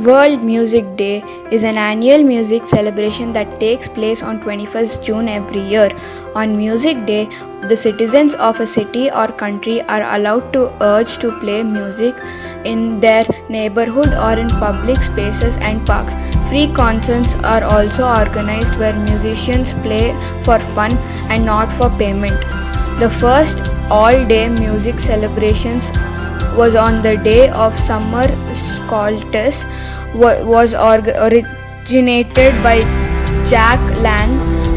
World Music Day is an annual music celebration that takes place on 21st June every year. On Music Day, the citizens of a city or country are allowed to urge to play music in their neighborhood or in public spaces and parks. Free concerts are also organized where musicians play for fun and not for payment. The first all-day music celebrations was on the day of summer solstice was originated by Jacques Lang,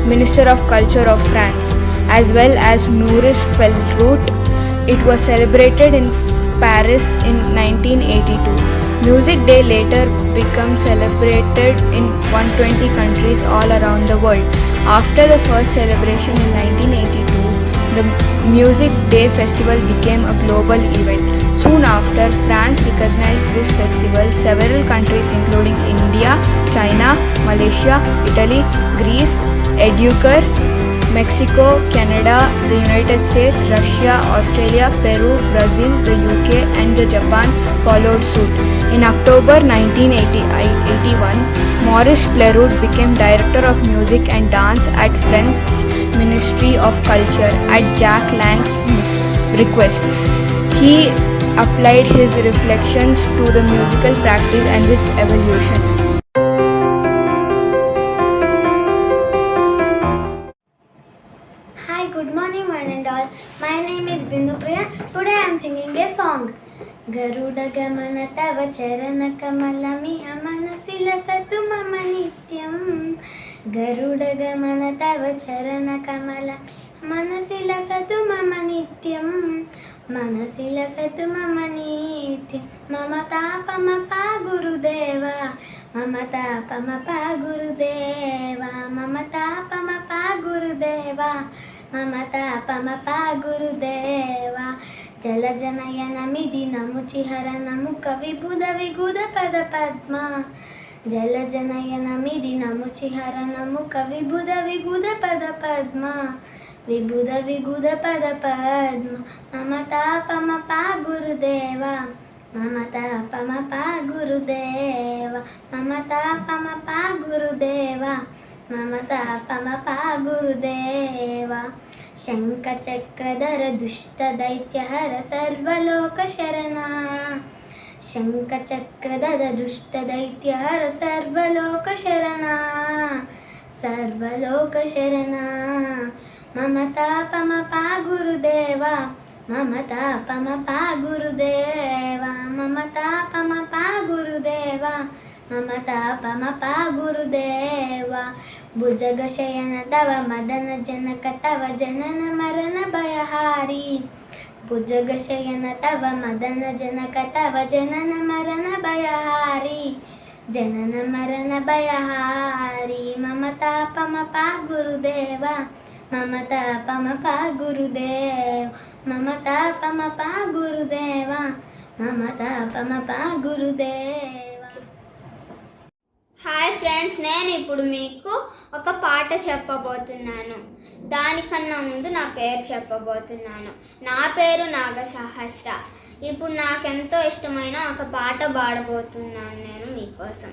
Minister of Culture of France, as well as Maurice Felrout. It was celebrated in Paris in 1982. Music Day later became celebrated in 120 countries all around the world. After the first celebration in 1982, the Music Day festival became a global event. Soon after, France recognized this festival. Several countries including India, China, Malaysia, Italy, Greece, Ecuador, Mexico, Canada, the United States, Russia, Australia, Peru, Brazil, the UK and Japan followed suit. In October 1981, Maurice Felrout became Director of Music and Dance at French Ministry of Culture at Jacques Lang's request. He applied his reflections to the musical practice and its evolution. Hi, good morning one and all. My name is Bindu Priya. Today I am singing a song. Garuda Gamana Tava Charana Kamalami Amanasila Satu Mama Nityam. Garuda Gamana Tava Charana Kamalami Manasila Satu Mama Nityam. Manasila Satu Mama Nityam. Mama Tapa Mapa Gurudeva. Mama Tapa Mapa Gurudeva. Mama Tapa Mapa Gurudeva. Mamata పమప గురుదేవ జల జనయన మిది నము చిహర నము కవి బుధ విగుద పద పద్మ జల జనయన మిది నము చిహర నము కవి బుధ విగుద పద పద్మ విబుధ విగుద పద పద్మ మమతా పమప గురుదేవ మమతా పమప గురుదేవ మమతా పమప గురుదేవ మమతా పమప గురుదేవ శంఖ చక్రధర దుష్ట దైత్యహర సర్వలోక శరణ శంఖ చక్రధర దుష్ట దైత్యహర సర్వలోక శరణ సర్వలోక శరణ మమతా పమప గురుదేవ మమతా పమప గురుదేవ మమతా పమప గురుదేవ మమతా పమప గురుదేవ భుజగ శయన తవ మదన జనక తవ జనన మరణ భయహారి భుజగ శయన తవ మదన జనక తవ జనన మరణ భయహారి జనన మరణ భయహారి మమతా పమప గురుదేవ మమతా పమప గురుదేవ మమతా పమప గురుదేవ మమతా పమప గురుదేవ. హాయ్ ఫ్రెండ్స్, నేను ఇప్పుడు మీకు ఒక పాట చెప్పబోతున్నాను. దానికన్నా ముందు నా పేరు చెప్పబోతున్నాను. నా పేరు నాగసహస్ర. ఇప్పుడు నాకెంతో ఇష్టమైన ఒక పాట పాడబోతున్నాను నేను మీకోసం.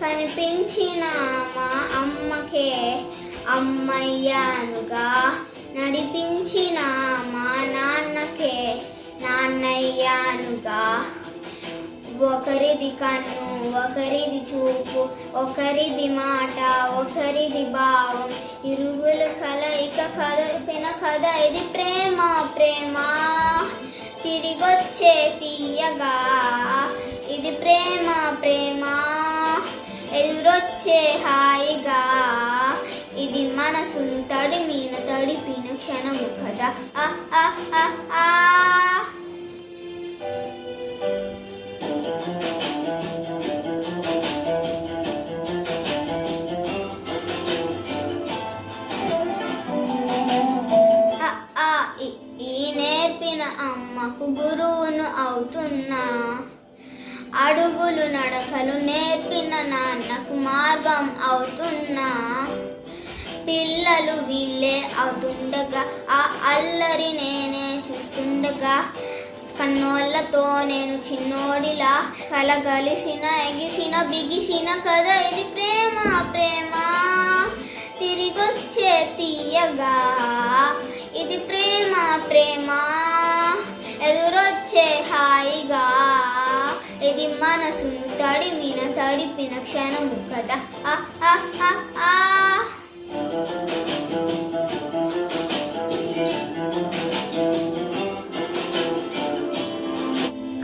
కనిపించిన మా అమ్మకే అమ్మయ్యానుగా, నడిపించిన మా నాన్నకే నాన్నయ్యానుగా. ఒకరిది కన్ను, ఒకరిది చూపు, ఒకరిది మాట, ఒకరిది భావం, ఇరుగుల కలయిక కలిపిన కథ ఇది ప్రేమ. ప్రేమ తిరిగొచ్చే తీయగా, ఇది ప్రేమ. ప్రేమ ఎదురొచ్చే హాయిగా, ఇది మనసును తడిపిన క్షణము కదా. ఈ నేర్పిన అమ్మకు గురువును అవుతున్నా, అడుగులు నడకలు నేర్పిన నాన్నకు మార్గం అవుతున్నా. పిల్లలు వీళ్ళే అవుతుండగా ఆ అల్లరి నేనే చూస్తుండగా కన్నోళ్ళతో నేను చిన్నోడిలా కలగలిసిన ఎగిసిన బిగిసిన కదా ఇది ప్రేమ ప్రేమ తిరిగొచ్చే తీయగా ఇది ప్రేమ ప్రేమ ఎదురొచ్చే హాయిగా ఇది మనసును తడిపిన క్షణము కదా ఆ ఆ ఆ ఆ.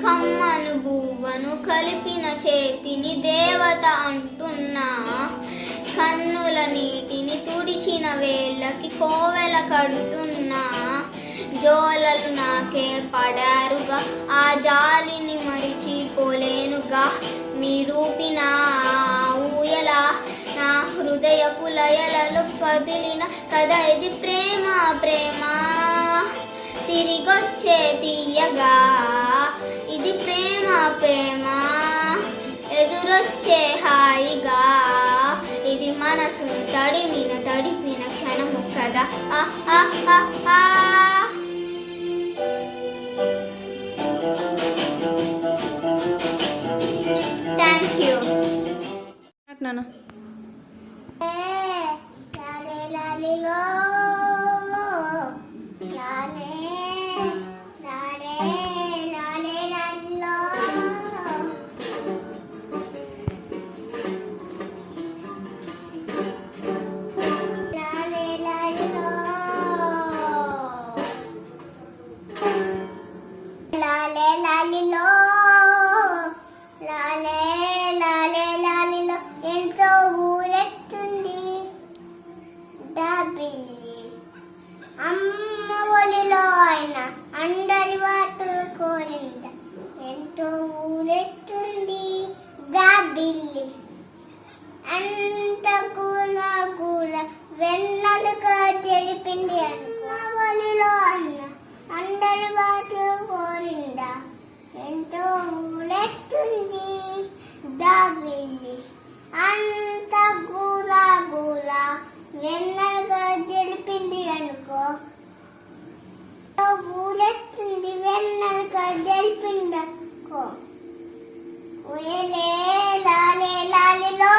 కమ్మను బువ్వను కలిపిన చేతిని దేవత అంటున్నా. కన్నుల నీటిని తుడిచిన వేళ్ళకి కోవెల కడుతున్నా. జోలలు నాకే పడారుగా ఆ జాలిని మరిచిపోలేనుగా. మీ రూపిన ఊయల నా హృదయపు లయలలో కదిలిన కదా ఇది ప్రేమ ప్రేమ తిరిగొచ్చే తీయగా ఇది ప్రేమ ప్రేమ ఎదురొచ్చే హాయిగా ఇది మనసును తడిపిన క్షణము కదా ఆ ఆ ఆ ఆ. Thank you. నాన్న అమ్మ ఒలిలో ఆయన అందరి వార్తలు కోరింద ఎంతో ఊరెత్తుంది గాబిల్లి అంత కూల వెన్నలుగా తెలిపింది అనుకో. ఒలిలో ఆయన అందరి వార్తలు కోరింద ఎంతో ఊరెత్తుంది గాబిల్లి అంత కూల వెన్నలుగా తెలిపింది అనుకో. ఊరెత్తుంది వెన్నలుగా తెలిపింది అనుకో. ఊయలే లాలే లాలిలో.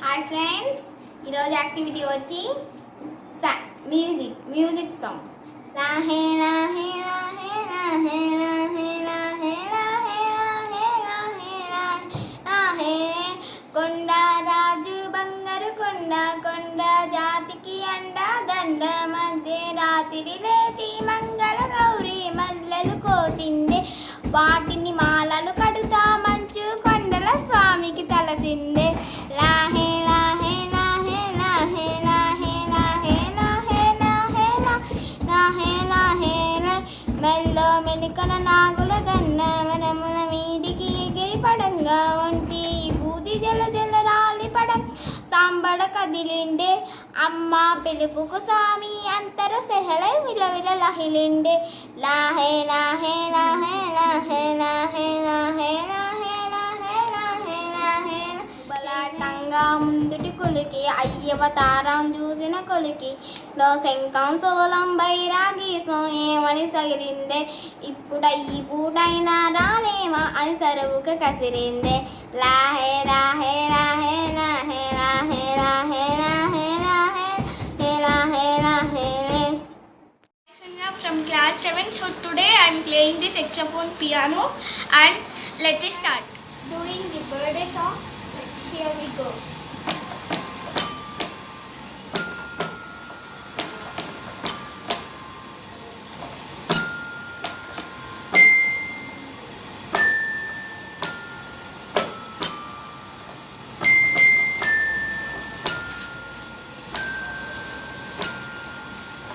హాయ్ ఫ్రెండ్స్, ఈరోజు యాక్టివిటీ వచ్చి మ్యూజిక్ సాంగ్. లాహే లాహే లాహే లాహే లాహే లాహే లాహే లాహే లాహే లాహే. కొండ రాజు బంగారు కొండ కొండ జాతికి అండా దండ మధ్య రాత్రి లేచి మంగళ గౌరీ మల్లెలు కోసిందే. వాటిని మాలలు కడుతా మంచు కొండల స్వామికి తలసిందే. లాహే లాహే లాహే లాహే లాహే లాహే లాహే లాహే లాహే లాహే. మెల్లో మెలికన నాగుల దన్న వనముల మీదికి ఎగిరి పడంగా ఒంటి బూది జల జల రాలి పడం సాంబడ కదిలిండే. అమ్మ పిలుపుకు సామి అంతరు సెహలై విలవిల లహిలిండే. లాహే లాహే లాహే లాహే లాహే లాహే లాహే లాహే లాహే లాహే. బలాటంగా ముందుటి కొలికి అయ్యవతారం చూసిన కొలికి లో శంఖం సోలం బైరాగీసం ఏమని సగిరిందే. ఇప్పుడు ఈ పూటైనా రాలేమా అని సరువుకు కసిరిందే. లాహే లాహే లాహే లాహే లాహే లాహే లాహే లాహే లాహే లాహే. From class 7, so today I am playing the saxophone piano and let us start Doing the birthday song. Here we go.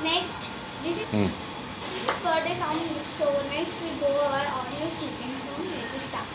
Next, this is birthday song. So next we go our audio sleeping song. Let us start.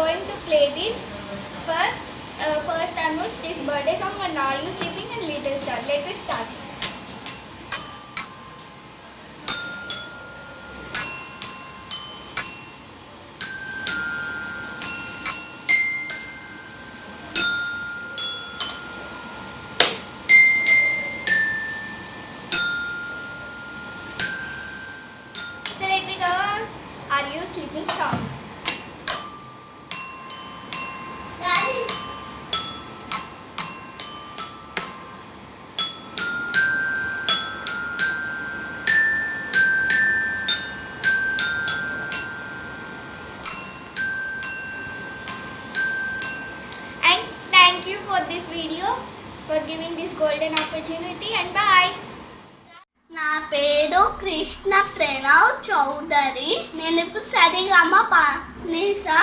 going to play this first announce this birthday song and Are You Sleeping and Little Star. Let us start. So let me go on. Are You Sleeping song. And thank you for this video, for giving this golden opportunity, and bye. నా పేరు కృష్ణ ప్రణవ్ చౌదరి. నేను ఇప్పుడు సరిగమ పానిసా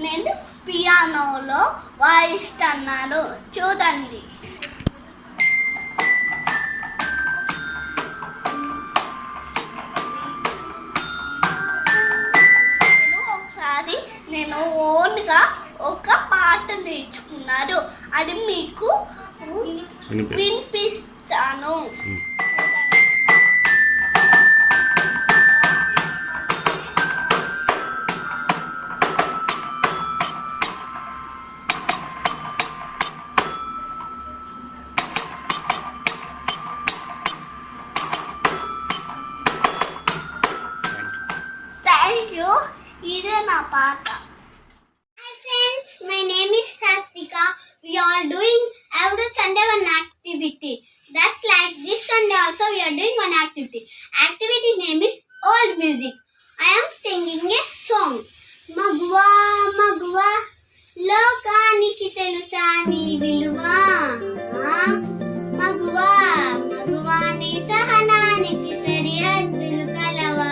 నేను పియానోలో వాయిస్తున్నాను, చూడండి. ఒకసారి నేను ఓన్గా ఒక పాట నేర్చుకున్నాను, అది మీకు వినిపిస్తాను. Thank you. ఇదే నా పాట. Hi friends, my name is Satvika. We are doing every Sunday one activity. That's like this Sunday also we are doing one activity. Activity name is old music. I am singing a song. Magwa magwa లోకానికి తెలుసా నీ విలువ, మగువా మగువా నీ సహనానికి సరిహద్దులు కలవా.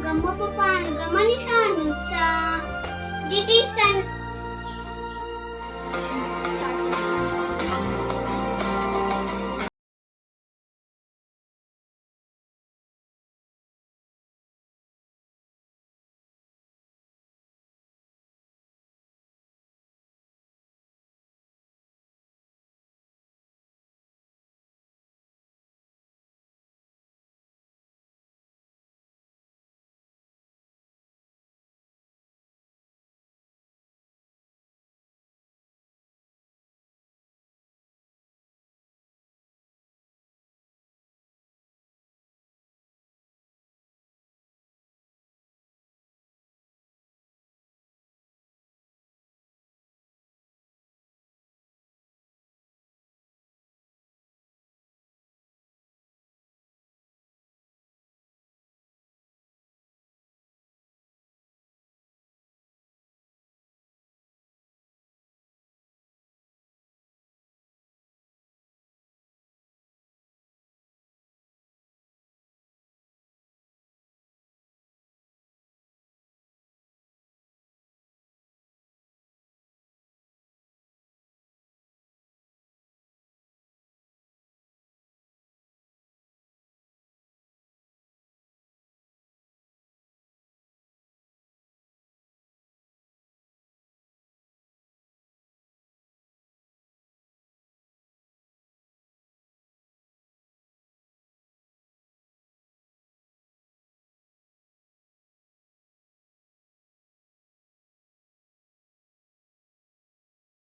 గమ్మపు పాను గమనిసాను సా. This is an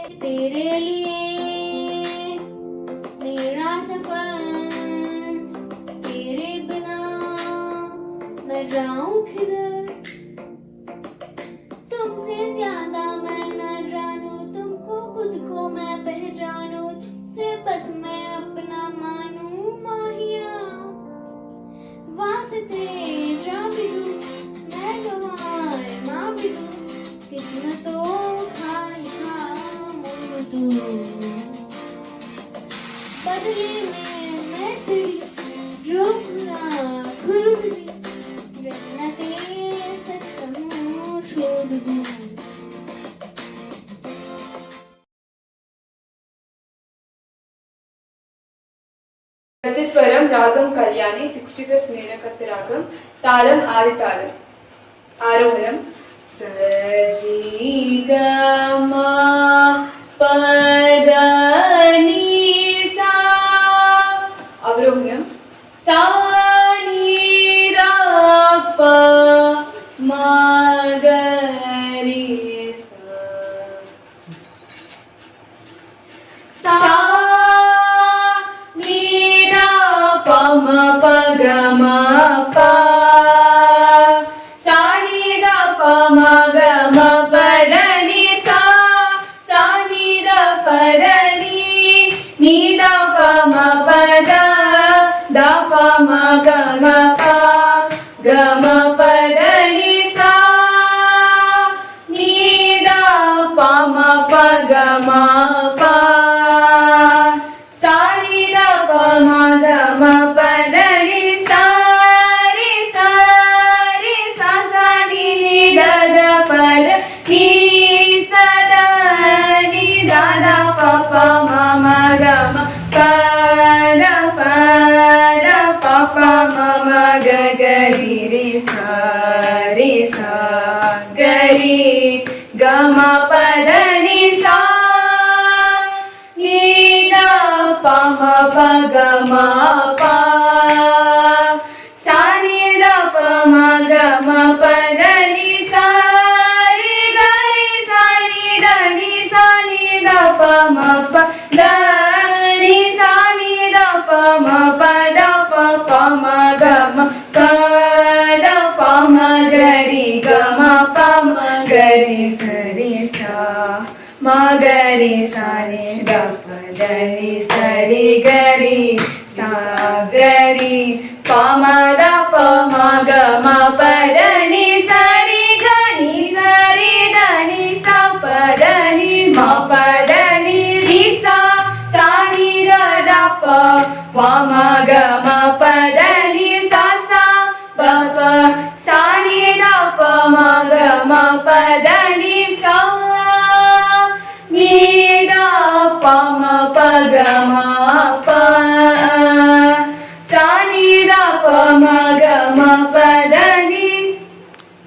तेरे लिए मेरा सफर, तेरे बिना मैं जाऊं किधर, तुमसे ज्यादा मैं न जानूं, तुमको खुद को मैं पहचानूं, से बस मैं अपना मानूं माहिया, वास्ते जा भी दूं मैं गवार माँ भी दूं, किस्मतों खाई खा मुझ दूं, बदले में मैं तेरी जो खुला खुद जन्नते सच कहूं छोड़ दूं. ప్రతిస్వరం రాగం కళ్యాణి 65th మేనకత్తి రాగం తాళం ఆది తాళం ఆరోహణం సరి గ మ ప ద ని సా అవరోహణం సా ని ర ప మ గ రి సా పమ పగ మ ప సా ని ద పమ గ మ పద ని సా సా ని ద పద ని ద పమ పద ద పమ గ మ ప గ మ పద ని సా ని ద పమ పగ మ ప సా ని ద పమ గ మ పద ని సా రి సా రి సా సా ని ని ద ద పద ని సా ద ని ద ద ప ప మ మ గ మ ప ద ప ద ప ప మ మ గ గ రి రి సా రి సా గ రి గ మ పద ని సా ని ద ప మ ప గ మ ప సా ని ద ప మ గ మ పద ని సా రి గ రి సా ని ద ని సా ని ద ప మ ప ద ని సా ని ద ప మ ప ద ప ప మ గ మ ప ద ప మ గ రి గ మ ప మ గ రి స రి సా మ గ రి సా ని ద ప ద ని స రి గ రి సా గ రి ప మ ద ప మ గ మ ప ద ని స రి గ ని స రి ద ని స ప ద ని మ ప ద ని రి సా సా ని ద ద ప ప మ గ మ ప ద ని సా సా ప ప సా ని ద ప మ గ మ ప ద ని సా ని ద ప మ ప గ మ ప సా ని ద ప మ గ మ ప